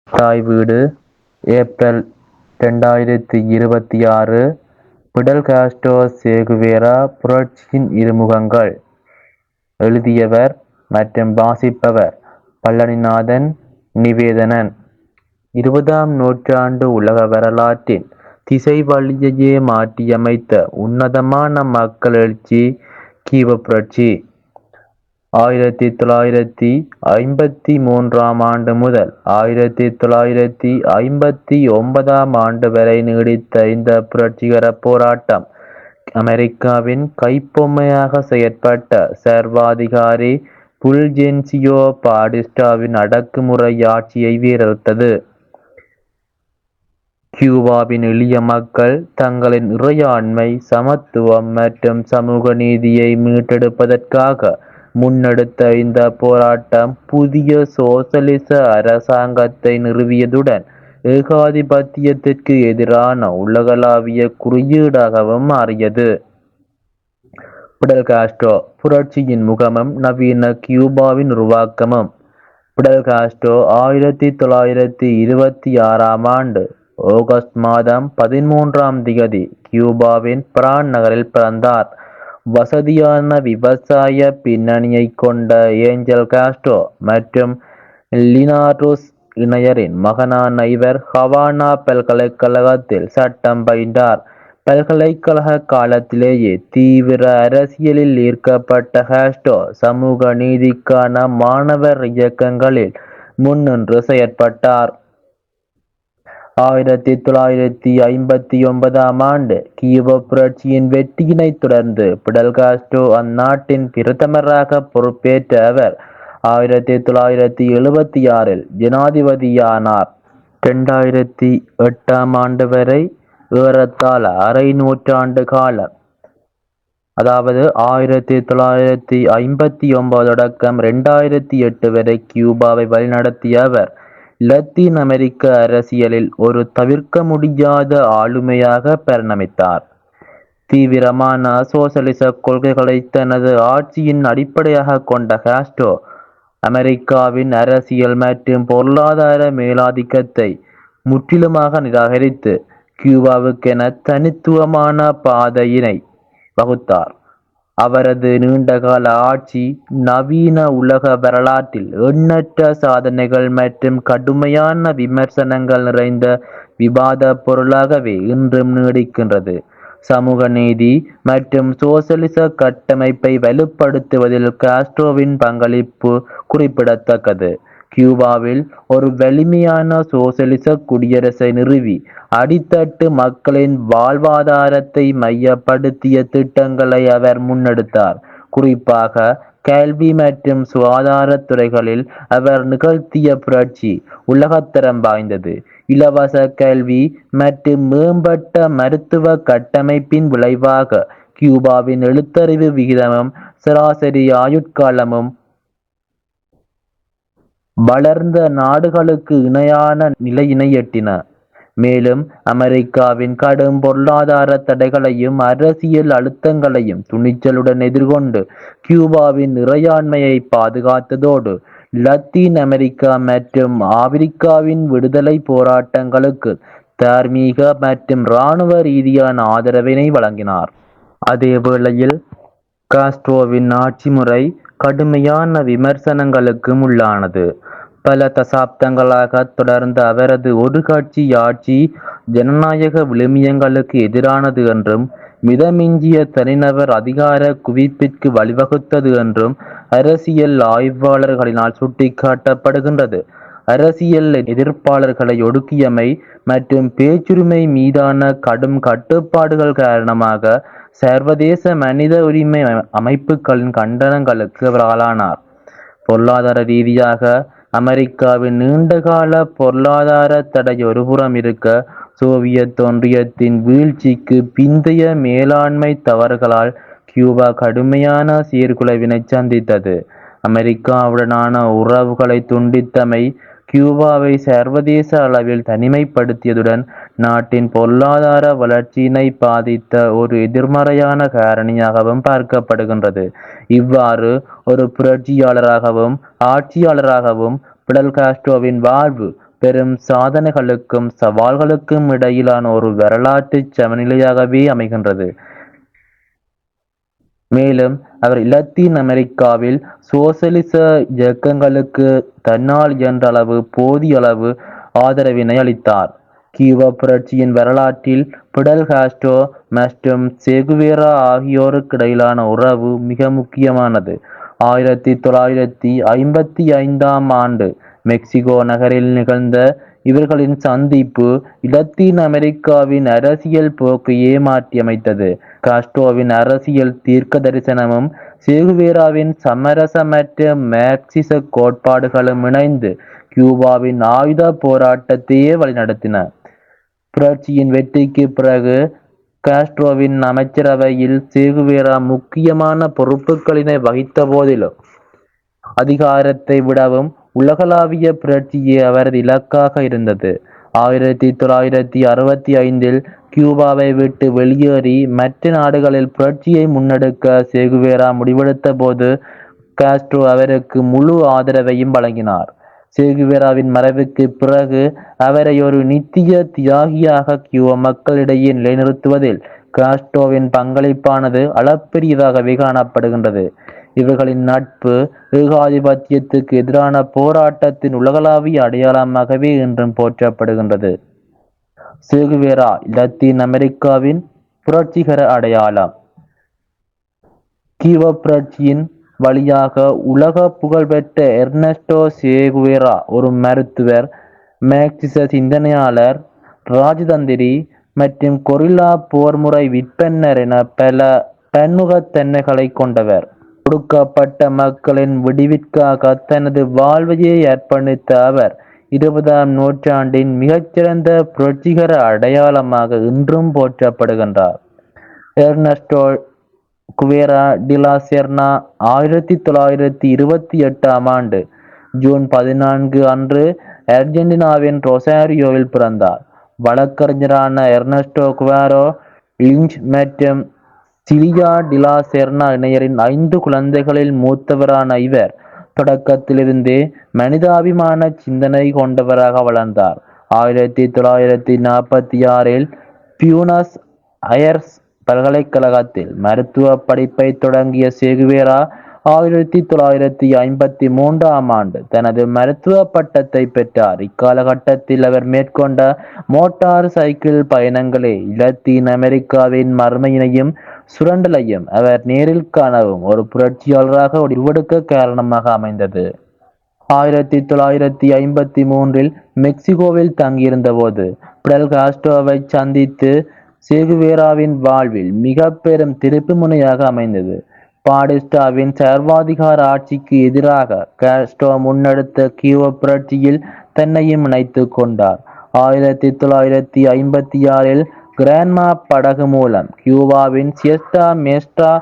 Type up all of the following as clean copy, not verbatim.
தாய் வீடு April 2026. Fidel Castro Che Guevara புரட்சியின் இருமுகங்கள். எழுதியவர் மற்றும் வாசிப்பவர் பழனிநாதன் நிவேதனன். 20ஆம் நூற்றாண்டு உலக வரலாற்றின் திசை வழியையே மாற்றியமைத்த உன்னதமான மக்கள் எழுச்சி கீவ புரட்சி. 1953ஆம் ஆண்டு முதல் 1959ஆம் ஆண்டு வரை நீடித்த இந்த புரட்சிகர போராட்டம் அமெரிக்காவின் கைப்பொம்மையாக செயற்பட்ட சர்வாதிகாரி புல்ஜென்சியோ பாடிஸ்டாவின் அடக்குமுறை ஆட்சியை வீழ்த்தது. கியூபாவின் எளிய மக்கள் தங்களின் இறையாண்மை, சமத்துவம் மற்றும் சமூக நீதியை மீட்டெடுப்பதற்காக முன்னெடுத்த இந்த போராட்டம் புதிய சோசலிச அரசாங்கத்தை நிறுவியதுடன் ஏகாதிபத்தியத்திற்கு எதிரான உலகளாவிய குறியீடாகவும் மாறியது. பிடல் காஸ்ட்ரோ புரட்சியின் முகமும் நவீன கியூபாவின் உருவாக்கமும். பிடல் காஸ்ட்ரோ 1926ஆம் ஆண்டு ஆகஸ்ட் மாதம் 13ஆம் திகதி கியூபாவின் பிரான் நகரில் பிறந்தார். வசதியான விவசாய பின்னணியை கொண்ட ஏஞ்சல் காஸ்ட்ரோ மற்றும் லினாரோஸ் இணையரின் மகனான இவர் ஹவானா பல்கலைக்கழகத்தில் சட்டம் பயின்றார். பல்கலைக்கழக காலத்திலேயே தீவிர அரசியலில் ஈர்க்கப்பட்ட காஸ்ட்ரோ சமூக நீதிக்கான மாணவர் இயக்கங்களில் முன்னின்று செயற்பட்டார். 1959ஆம் ஆண்டு கியூப புரட்சியின் வெற்றியினை தொடர்ந்து பிடல் காஸ்ட்ரோ அந்நாட்டின் பிரதமராக பொறுப்பேற்ற அவர் 1976இல் ஜனாதிபதியானார். 2008ஆம் ஆண்டு வரை ஏறத்தாழ அரை நூற்றாண்டு காலம், அதாவது 1959 தொடக்கம் 2008 வரை கியூபாவை வழிநடத்திய அவர் லத்தீன் அமெரிக்க அரசியலில் ஒரு தவிர்க்க முடியாத ஆளுமையாக பரிணமித்தார். தீவிரமான சோசலிச கொள்கைகளை தனது ஆட்சியின் அடிப்படையாக கொண்ட காஸ்ட்ரோ அமெரிக்காவின் அரசியல் மற்றும் பொருளாதார மேலாதிக்கத்தை முற்றிலுமாக நிராகரித்து கியூபாவுக்கென தனித்துவமான பாதையினை வகுத்தார். அவரது நீண்டகால ஆட்சி நவீன உலக வரலாற்றில் எண்ணற்ற சாதனைகள் மற்றும் கடுமையான விமர்சனங்கள் நிறைந்த விவாத பொருளாகவே இன்றும் நீடிக்கின்றது. சமூக நீதி மற்றும் சோசலிச கட்டமைப்பை வலுப்படுத்துவதில் காஸ்ட்ரோவின் பங்களிப்பு குறிப்பிடத்தக்கது. கியூபாவில் ஒரு வலிமையான சோசலிச குடியரசை நிறுவி அடித்தட்டு மக்களின் வாழ்வாதாரத்தை மையப்படுத்திய திட்டங்களை அவர் முன்னெடுத்தார். குறிப்பாக கல்வி மற்றும் சுகாதாரத்துறைகளில் அவர் நிகழ்த்திய புரட்சி உலகத்தரம் வாய்ந்தது. இலவச கல்வி மற்றும் மேம்பட்ட மருத்துவ கட்டமைப்பின் விளைவாக கியூபாவின் எழுத்தறிவு விகிதமும் சராசரி ஆயுட்காலமும் வளர்ந்த நாடுகளுக்கு இணையான நிலையினை எட்டின. மேலும் அமெரிக்காவின் கடும் பொருளாதார தடைகளையும் அரசியல் அழுத்தங்களையும் துணிச்சலுடன் எதிர்கொண்டு கியூபாவின் இறையாண்மையை பாதுகாத்ததோடு லத்தீன் அமெரிக்கா மற்றும் ஆப்பிரிக்காவின் விடுதலை போராட்டங்களுக்கு தார்மீக மற்றும் இராணுவ ரீதியான ஆதரவினை வழங்கினார். அதே வேளையில் காஸ்ட்ரோவின் ஆட்சி முறை கடுமையான விமர்சனங்களுக்கும் உள்ளானது. பல தசாப்தங்களாக தொடர்ந்த அவரது ஒரு கட்சி ஆட்சி ஜனநாயக விழுமியங்களுக்கு எதிரானது என்றும் மிதமிஞ்சிய தனிநபர் அதிகார குவிப்பிற்கு வழிவகுத்தது என்றும் அரசியல் ஆய்வாளர்களினால் சுட்டிக்காட்டப்படுகின்றது. அரசியல் எதிர்ப்பாளர்களை ஒடுக்கியமை மற்றும் பேச்சுரிமை மீதான கடும் கட்டுப்பாடுகள் காரணமாக சர்வதேச மனித உரிமை அமைப்புகளின் கண்டனங்களுக்கு அவர் ஆளானார். பொருளாதார ரீதியாக அமெரிக்காவின் நீண்டகால பொருளாதார தடை ஒருபுறம் இருக்க, சோவியத் ஒன்றியத்தின் வீழ்ச்சிக்கு பிந்தைய மேலாண்மை தவறுகளால் கியூபா கடுமையான சீர்குலைவினை சந்தித்தது. அமெரிக்காவுடனான உறவுகளை துண்டித்தமை கியூபாவை சர்வதேச அளவில் தனிமைப்படுத்தியதுடன் நாட்டின் பொருளாதார வளர்ச்சியினை பாதித்த ஒரு எதிர்மறையான காரணியாகவும் பார்க்கப்படுகின்றது. இவ்வாறு ஒரு புரட்சியாளராகவும் ஆட்சியாளராகவும் பிடல் காஸ்ட்ரோவின் வாழ்வு பெரும் சாதனைகளுக்கும் சவால்களுக்கும் இடையிலான ஒரு வரலாற்று சமநிலையாகவே அமைகின்றது. மேலும் அவர் இலத்தீன் அமெரிக்காவில் சோசலிச இயக்கங்களுக்கு தன்னால் இயன்ற அளவு போதிய அளவு ஆதரவினை அளித்தார். கியூபா புரட்சியின் வரலாற்றில் பிடல் காஸ்ட்ரோ மற்றும் செகுவேரா ஆகியோருக்கிடையிலான உறவு மிக முக்கியமானது. 1955ஆம் ஆண்டு மெக்சிகோ நகரில் நிகழ்ந்த இவர்களின் சந்திப்பு இலத்தீன் அமெரிக்காவின் அரசியல் போக்கையே மாற்றியமைத்தது. காஸ்ட்ரோவின் அரசியல் தீர்க்க தரிசனமும் செகுவேராவின் சமரசமற்ற மார்க்சிச கோட்பாடுகளும் இணைந்து கியூபாவின் ஆயுத போராட்டத்தையே வழிநடத்தின. புரட்சியின் வெற்றிக்கு பிறகு காஸ்ட்ரோவின் அமைச்சரவையில் செகுவேரா முக்கியமான பொறுப்புகளினை வகித்த போதிலும் அதிகாரத்தை விடவும் உலகளாவிய புரட்சியே அவரது இலக்காக இருந்தது. 1965இல் கியூபாவை விட்டு வெளியேறி மற்ற நாடுகளில் புரட்சியை முன்னெடுக்க செகுவேரா முடிவெடுத்த போது காஸ்ட்ரோ அவருக்கு முழு ஆதரவையும் வழங்கினார். செகுவேராவின் மறைவுக்கு பிறகு அவரை ஒரு நித்திய தியாகியாக கியூபா மக்களிடையே நிலைநிறுத்துவதில் காஸ்ட்ரோவின் பங்களிப்பானது அளப்பெரியதாகவே காணப்படுகின்றது. இவர்களின் நட்பு ஏகாதிபத்தியத்துக்கு எதிரான போராட்டத்தின் உலகளாவிய அடையாளமாகவே இன்றும் போற்றப்படுகின்றது. செகுவேரா லத்தீன் அமெரிக்காவின் புரட்சிகர அடையாளம். கியூபா புரட்சியின் வழியாக உலக புகழ்பெற்ற எர்னஸ்டோ செகுவேரா ஒரு மருத்துவர், மார்க்சிச சிந்தனையாளர், ராஜதந்திரி மற்றும் கொரில்லா போர்முறை விற்பன்னர் என பல பன்முகத்தன்மைகளை கொண்டவர். ஒடுக்கப்பட்ட மக்களின் விடிவிற்காக தனது வாழ்வையே அர்ப்பணித்த அவர் 20ஆம் நூற்றாண்டின் மிகச்சிறந்த புரட்சிகர அடையாளமாக இன்றும் போற்றப்படுகின்றார். எர்னஸ்டோ குவேரா டிலா செர்னா 1928ஆம் ஆண்டு ஜூன் 14 அன்று அர்ஜென்டினாவின் ரொசாரியோவில் பிறந்தார். வழக்கறிஞரான எர்னஸ்டோ குவேரோ லிஞ்ச் மற்றும் சிலியா டிலா செர்னா இணையரின் 5 குழந்தைகளில் மூத்தவரான இவர் தொடக்கத்திலிருந்தே மனிதாபிமான சிந்தனை கொண்டவராக வளர்ந்தார். 1946இல் பியூனஸ் அயர்ஸ் பல்கலைக்கழகத்தில் மருத்துவ படிப்பை தொடங்கிய செகுவேரா 1953ஆம் ஆண்டு தனது மருத்துவ பட்டத்தை பெற்றார். இக்காலகட்டத்தில் அவர் மேற்கொண்ட மோட்டார் சைக்கிள் பயணங்களே இலத்தீன் அமெரிக்காவின் மறுமையினையும் சுரண்டலையும் அவர் நேரில் காணவும் ஒரு புரட்சியாளராக உருவெடுக்க காரணமாக அமைந்தது. 1953இல் மெக்சிகோவில் தங்கியிருந்த போது பிடல் காஸ்ட்ரோவை சந்தித்து செகுவேராவின் வாழ்வில் மிக பெரும் திருப்பு முனையாக அமைந்தது. பாடிஸ்டாவின் சர்வாதிகார ஆட்சிக்கு எதிராக காஸ்ட்ரோ முன்னெடுத்த கியூபா புரட்சியில் தன்னையும் இணைத்து கொண்டார். 1956இல் கிரான்மா படகு மூலம் கியூபாவின் சியஸ்டா மேஸ்ட்ரா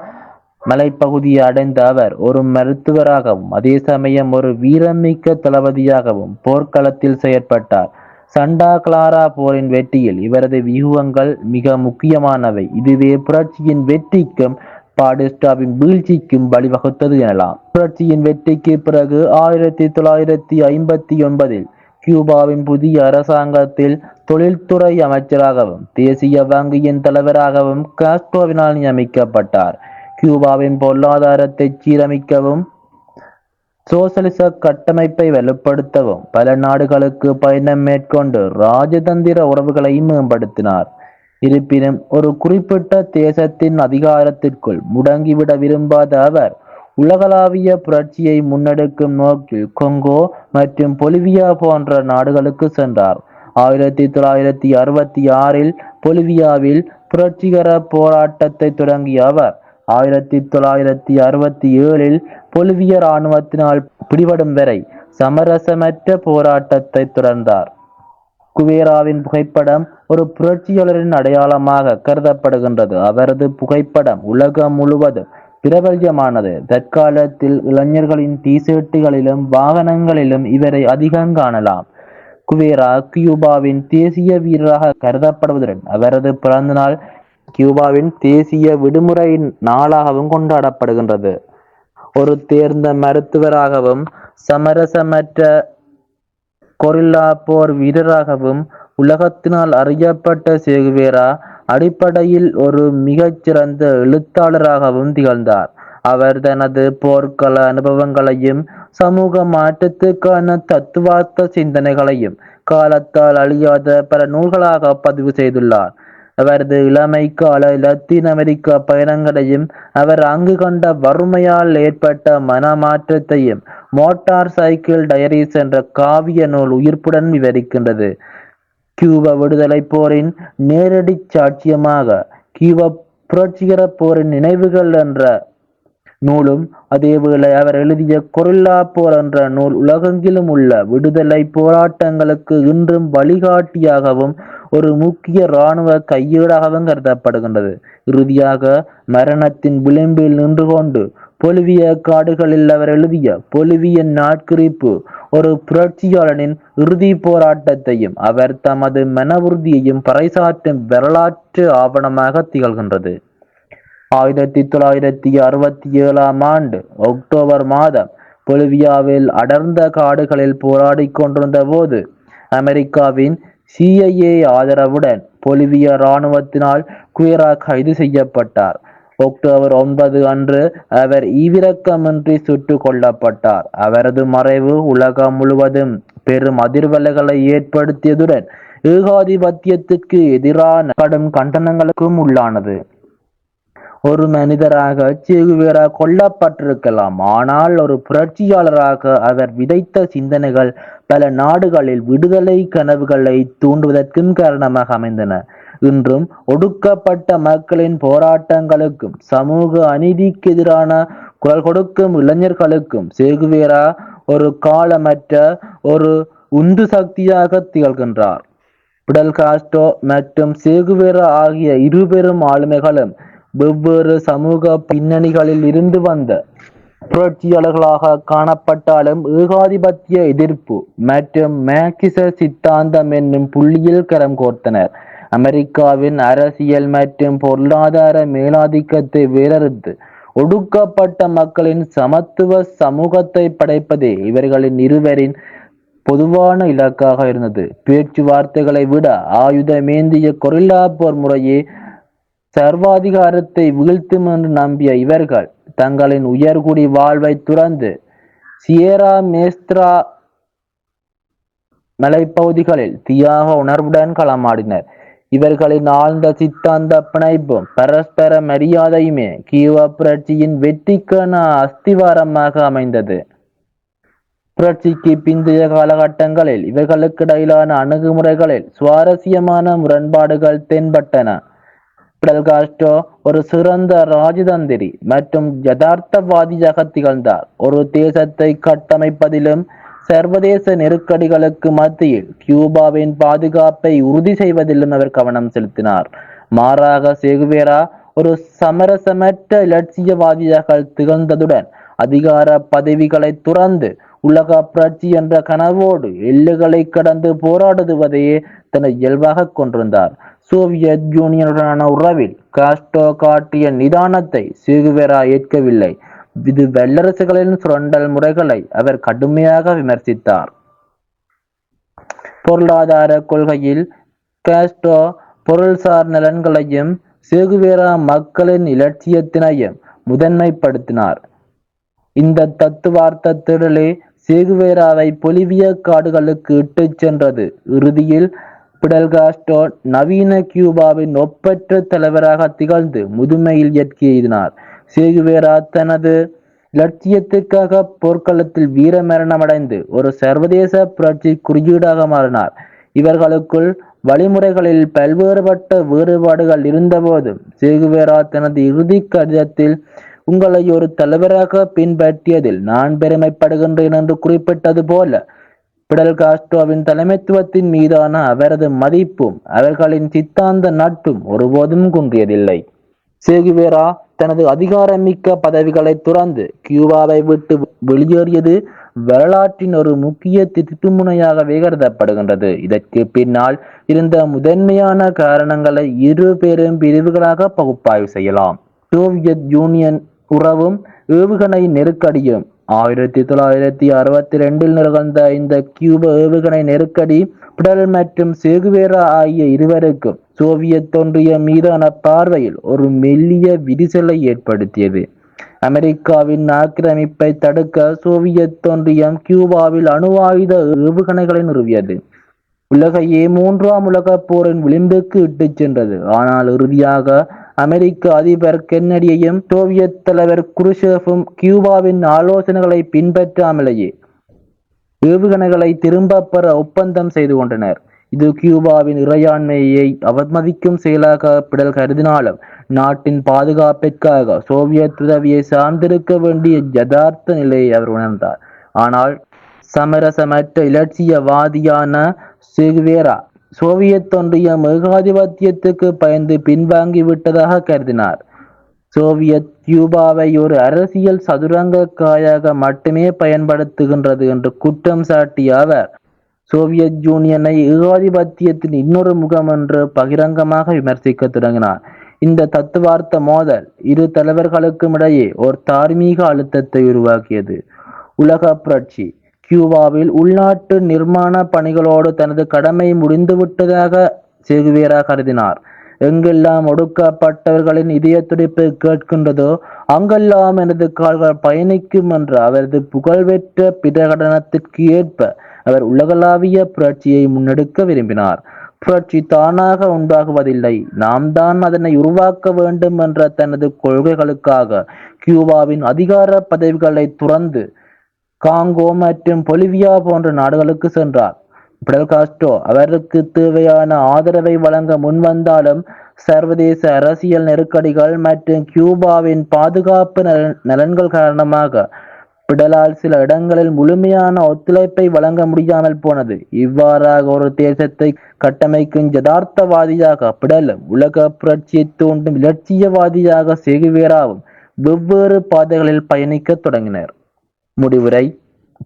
மலைப்பகுதியை அடைந்த அவர் ஒரு மருத்துவராகவும் அதே சமயம் ஒரு வீரமிக்க தளபதியாகவும் போர்க்களத்தில் செயற்பட்டார். சண்டா கிளாரா போரின் வெற்றியில் இவரது வியூகங்கள் மிக முக்கியமானவை. இதுவே புரட்சியின் வெற்றிக்கும் பாடிஸ்டாவின் வீழ்ச்சிக்கும் வழிவகுத்தது எனலாம். புரட்சியின் வெற்றிக்கு பிறகு 1959இல் கியூபாவின் புதிய அரசாங்கத்தில் தொழில்துறை அமைச்சராகவும் தேசிய வங்கியின் தலைவராகவும் காஸ்ட்ரோவினால் நியமிக்கப்பட்டார். கியூபாவின் பொருளாதாரத்தை சீரமைக்கவும் சோசலிச கட்டமைப்பை வலுப்படுத்தவும் பல நாடுகளுக்கு பயணம் மேற்கொண்டு ராஜதந்திர உறவுகளை மேம்படுத்தினார். இருப்பினும் ஒரு குறிப்பிட்ட தேசத்தின் அதிகாரத்திற்குள் முடங்கிவிட விரும்பாத அவர் உலகளாவிய புரட்சியை முன்னெடுக்கும் நோக்கில் கொங்கோ மற்றும் பொலிவியா போன்ற நாடுகளுக்கு சென்றார். 1966இல் பொலிவியாவில் புரட்சிகர போராட்டத்தை தொடங்கிய அவர் 1967இல் பொலிவிய இராணுவத்தினால் பிடிபடும் வரை சமரசமற்ற போராட்டத்தை தொடர்ந்தார். குவேராவின் புகைப்படம் ஒரு புரட்சியாளரின் அடையாளமாக கருதப்படுகின்றது. அவரது புகைப்படம் உலகம் முழுவதும் பிரபல்யமானது. தற்காலத்தில் இளைஞர்களின் டிஷர்ட்டுகளிலும் வாகனங்களிலும் இவரை அதிகம் காணலாம். குவேரா கியூபாவின் தேசிய வீரராக கருதப்படுவதுடன் அவரது பிறந்த நாள் கியூபாவின் தேசிய விடுமுறை நாளாகவும் கொண்டாடப்படுகின்றது. ஒரு தேர்ந்த மருத்துவராகவும் சமரசமற்ற கொரில்லா போர் வீரராகவும் உலகத்தினால் அறியப்பட்ட சேகுவேரா அடிப்படையில் ஒரு மிகச்சிறந்த எழுத்தாளராகவும் திகழ்ந்தார். அவர் தனது போர்க்கள அனுபவங்களையும் சமூக மாற்றத்துக்கான தத்துவார்த்த சிந்தனைகளையும் காலத்தால் அழியாத பல நூல்களாக பதிவு செய்துள்ளார். அவரது இளமை கால லத்தீன் அமெரிக்க பயணங்களையும் அவர் அங்கு கண்ட வறுமையால் ஏற்பட்ட மனமாற்றத்தையும் மோட்டார் சைக்கிள் டயரிஸ் என்ற காவிய நூல் உயிர்ப்புடன் விவரிக்கின்றது. கியூப விடுதலை போரின் நேரடி சாட்சியமாக கியூப புரட்சிகர போரின் நினைவுகள் என்ற நூலும், அதேவேளை அவர் எழுதிய கொரில்லா போர் என்ற நூல் உலகெங்கிலும் உள்ள விடுதலை போராட்டங்களுக்கு இன்றும் வழிகாட்டியாகவும் ஒரு முக்கிய இராணுவ கையேடாகவும் கருதப்படுகின்றது. இறுதியாக மரணத்தின் விளிம்பில் நின்று கொண்டு பொலிவிய காடுகளில் அவர் எழுதிய பொலிவியன் நாட்குறிப்பு ஒரு புரட்சியாளனின் இறுதி போராட்டத்தையும் அவர் தமது மன உறுதியையும் பறைசாற்றும் வரலாற்று ஆவணமாக திகழ்கின்றது. 1967 அக்டோபர் மாதம் பொலிவியாவில் அடர்ந்த காடுகளில் போராடி கொண்டிருந்த போது அமெரிக்காவின் CIA ஆதரவுடன் பொலிவிய இராணுவத்தினால் குவேரா கைது செய்யப்பட்டார். அக்டோபர் 9 அன்று அவர் ஈவிரக்கமின்றி சுட்டுக் கொல்லப்பட்டார். அவரது மறைவு உலகம் முழுவதும் பெரும் அதிர்வலைகளை ஏற்படுத்தியதுடன் ஏகாதிபத்தியத்துக்கு எதிரான கடும் கண்டனங்களுக்கும் உள்ளானது. ஒரு மனிதராக சேகுவேரா கொல்லப்பட்டிருக்கலாம், ஆனால் ஒரு புரட்சியாளராக அவர் விதைத்த சிந்தனைகள் பல நாடுகளில் விடுதலை கனவுகளை தூண்டுவதற்கும் காரணமாக அமைந்தன. இன்றும் ஒடுக்கப்பட்ட மக்களின் போராட்டங்களுக்கும் சமூக அநீதிக்கு எதிரான குரல் கொடுக்கும் இளைஞர்களுக்கும் சேகுவேரா ஒரு காலமற்ற ஒரு உந்து சக்தியாக திகழ்கின்றார். பிடல் காஸ்ட்ரோ மற்றும் சேகுவேரா ஆகிய இருபெரும் ஆளுமைகளும் வெவ்வேறு சமூக பின்னணிகளில் இருந்து வந்த புரட்சியாளர்களாக காணப்பட்டாலும் ஏகாதிபத்திய எதிர்ப்பு மற்றும் மார்க்சிச சித்தாந்தம் என்னும் புள்ளியில் கரம் கோர்த்தனர். அமெரிக்காவின் அரசியல் மற்றும் பொருளாதார மேலாதிக்கத்தை வேறறுத்து ஒடுக்கப்பட்ட மக்களின் சமத்துவ சமூகத்தை படைப்பதே இவர்களின் இருவரின் பொதுவான இலக்காக இருந்தது. பேச்சுவார்த்தைகளை விட ஆயுதமேந்திய கொரில்லா போர் முறையே சர்வாதிகாரத்தை வீழ்த்தும் என்று நம்பிய இவர்கள் தங்களின் உயர்குடி வாழ்வை துறந்து சியேரா மேஸ்த்ரா மலைப்பகுதிகளில் தியாக உணர்வுடன் களமாடினர். இவர்களின் ஆழ்ந்த சித்தாந்த பிணைப்பும் பரஸ்பர மரியாதையுமே கியூபா புரட்சியின் வெற்றிக்கான அஸ்திவாரமாக அமைந்தது. புரட்சிக்கு பிந்தைய காலகட்டங்களில் இவர்களுக்கிடையிலான அணுகுமுறைகளில் சுவாரஸ்யமான முரண்பாடுகள் தென்பட்டன. பிடல் காஸ்ட்ரோ ஒரு சிறந்த ராஜதந்திரி மற்றும் யதார்த்தவாதியாக திகழ்ந்தார். ஒரு தேசத்தை கட்டமைப்பதிலும் சர்வதேச நெருக்கடிகளுக்கு மத்தியில் கியூபாவின் பாதுகாப்பை உறுதி செய்வதிலும் அவர் கவனம் செலுத்தினார். மாறாக சேகுவேரா ஒரு சமரசமற்ற இலட்சியவாதியாக திகழ்ந்ததுடன் அதிகார பதவிகளை துறந்து உலக புரட்சி என்ற கனவோடு எல்லைகளை கடந்து போராடுவதையே தனது இயல்பாக கொண்டிருந்தார். சோவியத் யூனியனுடனான உறவில் காஸ்ட்ரோ காட்டிய நிதானத்தை சேகுவேரா ஏற்கவில்லை. இது வல்லரசுகளின் சுரண்டல் முறைகளை அவர் கடுமையாக விமர்சித்தார். பொருளாதார கொள்கையில் காஸ்ட்ரோ பொருள்சார் நலன்களையும் சேகுவேரா மக்களின் இலட்சியத்தினையும் முதன்மைப்படுத்தினார். இந்த தத்துவார்த்த திடலே சேகுவேராவை பொலிவிய காடுகளுக்கு இட்டுச் சென்றது. இறுதியில் பிடல் காஸ்ட்ரோ நவீன கியூபாவின் ஒப்பற்ற தலைவராக திகழ்ந்து முதுமையில் இயற்கை எய்தினார். சேகுவேரா தனது இலட்சியத்துக்காக போர்க்களத்தில் வீர மரணமடைந்து ஒரு சர்வதேச புரட்சி குறியீடாக மாறினார். இவர்களுக்குள் வழிமுறைகளில் பல்வேறுபட்ட வேறுபாடுகள் இருந்தபோதும் சேகுவேரா தனது இறுதி கடிதத்தில் உங்களை ஒரு தலைவராக பின்பற்றியதில் நான் பெருமைப்படுகின்றேன் என்று குறிப்பிட்டது போல பிடல் காஸ்ட்ரோவின் தலைமைத்துவத்தின் மீதான அவரது மதிப்பும் அவர்களின் சித்தாந்த நட்பும் ஒருபோதும் குன்றியதில்லை. சேகுவேரா தனது அதிகாரமிக்க பதவிகளை துறந்து கியூபாவை விட்டு வெளியேறியது வரலாற்றின் ஒரு முக்கிய திருப்புமுனையாகவே கருதப்படுகின்றது. இதற்கு பின்னால் இருந்த முதன்மையான காரணங்களை இரு பெரும் பிரிவுகளாக பகுப்பாய்வு செய்யலாம். சோவியத் யூனியன் உறவும் ஏவுகணை நெருக்கடியும் 1962 நிகழ்ந்த இந்த கியூப ஏவுகணை நெருக்கடி பிடல் மற்றும் சேகுவேரா ஆகிய இருவருக்கும் சோவியத் ஒன்றியம் மீதான பார்வையில் ஒரு மெல்லிய விரிசலை ஏற்படுத்தியது. அமெரிக்காவின் ஆக்கிரமிப்பை தடுக்க சோவியத் ஒன்றியம் கியூபாவில் அணு ஆயுத ஏவுகணைகளை நிறுவியது. உலகையே மூன்றாம் உலகப் போரின் விளிம்புக்கு இட்டுச் சென்றது. ஆனால் இறுதியாக அமெரிக்க அதிபர் கென்னடியையும் சோவியத் தலைவர் குருஷேவும் கியூபாவின் ஆலோசனைகளை பின்பற்றாமலேயே ஏவுகணைகளை திரும்ப பெற ஒப்பந்தம் செய்து கொண்டனர். இது கியூபாவின் இறையாண்மையை அவமதிக்கும் செயலாக பிடல் கருதினாலும் நாட்டின் பாதுகாப்பிற்காக சோவியத் உதவியை சார்ந்திருக்க வேண்டிய யதார்த்த நிலையை அவர் உணர்ந்தார். ஆனால் சமரசமற்ற இலட்சியவாதியான சேகுவேரா சோவியத் ஒன்றியம் ஏகாதிபத்தியத்துக்கு பயந்து பின்வாங்கி விட்டதாக கருதினார். சோவியத் கியூபாவை ஒரு அரசியல் சதுரங்க காயாக மட்டுமே பயன்படுத்துகின்றது என்று குற்றம் சாட்டிய அவர் சோவியத் யூனியனை ஏகாதிபத்தியத்தின் இன்னொரு முகம் என்று பகிரங்கமாக விமர்சிக்க தொடங்கினார். இந்த தத்துவார்த்த மோதல் இரு தலைவர்களுக்கும் இடையே ஒரு தார்மீக அழுத்தத்தை உருவாக்கியது. உலக புரட்சி கியூபாவில் உள்நாட்டு நிர்மாண பணிகளோடு தனது கடமை முடிந்துவிட்டதாக சேகுவேரா கருதினார். எங்கெல்லாம் ஒடுக்கப்பட்டவர்களின் இதய துடிப்பு கேட்கின்றதோ அங்கெல்லாம் எனது கால்கள் பயணிக்கும் என்ற அவரது புகழ்பெற்ற பிரகடனத்திற்கு ஏற்ப அவர் உலகளாவிய புரட்சியை முன்னெடுக்க விரும்பினார். புரட்சி தானாக உண்டாகுவதில்லை, நாம் தான் அதனை உருவாக்க வேண்டும் என்ற தனது கொள்கைகளுக்காக கியூபாவின் அதிகார பதவிகளை துறந்து காங்கோ மற்றும் பொலிவியா போன்ற நாடுகளுக்கு சென்றார். பிடல் காஸ்ட்ரோ அவருக்கு தேவையான ஆதரவை வழங்க முன்வந்தாலும் சர்வதேச அரசியல் நெருக்கடிகள் மற்றும் கியூபாவின் பாதுகாப்பு நலன்கள் காரணமாக பிடலால் சில இடங்களில் முழுமையான ஒத்துழைப்பை வழங்க முடியாமல் போனது. இவ்வாறாக ஒரு தேசத்தை கட்டமைக்கும் யதார்த்தவாதியாக பிடலும் உலக புரட்சியை தூண்டும் இலட்சியவாதியாக சேகுவேராவும் வெவ்வேறு பாதைகளில் பயணிக்க தொடங்கினர். முடிவுரை: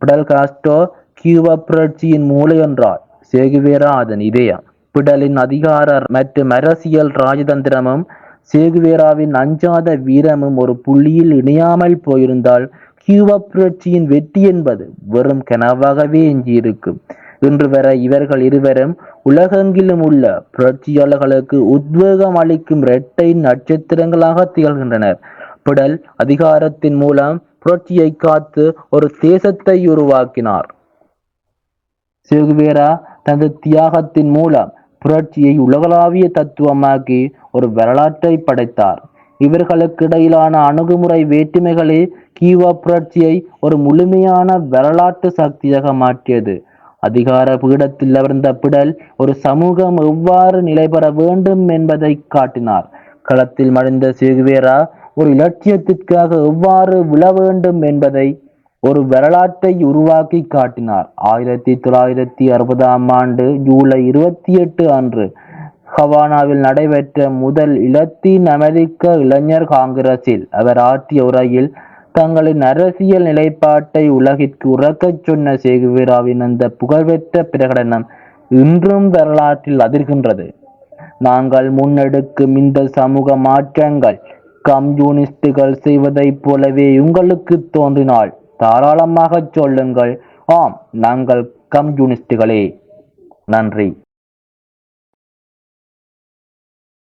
பிடல் காஸ்ட்ரோ கியூபா புரட்சியின் மூளை என்றால் சேகுவேரா அதன் இதயம். பிடலின் அதிகார மற்றும் அரசியல் ராஜதந்திரமும் சேகுவேராவின் அஞ்சாத வீரமும் ஒரு புள்ளியில் இணையாமல் போயிருந்தால் கியூபா புரட்சியின் வெற்றி என்பது வெறும் கனவாகவே எஞ்சியிருக்கும். இன்று வரை இவர்கள் இருவரும் உலகெங்கிலும் உள்ள புரட்சியாளர்களுக்கு உத்வேகம் அளிக்கும் இரட்டை நட்சத்திரங்களாக திகழ்கின்றனர். பிடல் அதிகாரத்தின் மூலம் புரட்சியை காத்து ஒரு தேசத்தை உருவாக்கினார். சேகுவேரா தனது தியாகத்தின் மூலம் புரட்சியை உலகளாவிய தத்துவமாக்கி ஒரு வரலாற்றை படைத்தார். இவர்களுக்கு இடையிலான அணுகுமுறை வேற்றுமைகளே கியூபா புரட்சியை ஒரு முழுமையான வரலாற்று சக்தியாக மாற்றியது. அதிகார பீடத்தில் அமர்ந்த பிடல் ஒரு சமூகம் எவ்வாறு நிலைபெற வேண்டும் என்பதை காட்டினார். களத்தில் மடிந்த சேகுவேரா ஒரு இலட்சியத்திற்காக எவ்வாறு விழ வேண்டும் என்பதை ஒரு வரலாற்றை உருவாக்கி காட்டினார். 1960 ஜூலை 28 அன்று ஹவானாவில் நடைபெற்ற முதல் இலத்தீன் அமெரிக்க இளைஞர் காங்கிரஸில் அவர் ஆற்றிய உரையில் தங்களின் அரசியல் நிலைப்பாட்டை உலகிற்கு உறக்கச் சொன்ன சேகுவேராவின் அந்த புகழ்பெற்ற பிரகடனம் இன்றும் வரலாற்றில் அதிர்கின்றது. நாங்கள் முன்னெடுக்கும் இந்த சமூக மாற்றங்கள் கம்யூனிஸ்டுகள் செய்வதைப் போலவே உங்களுக்கு தோன்றினால் தாராளமாக சொல்லுங்கள். ஆம், நாங்கள் கம்யூனிஸ்டுகளே. நன்றி.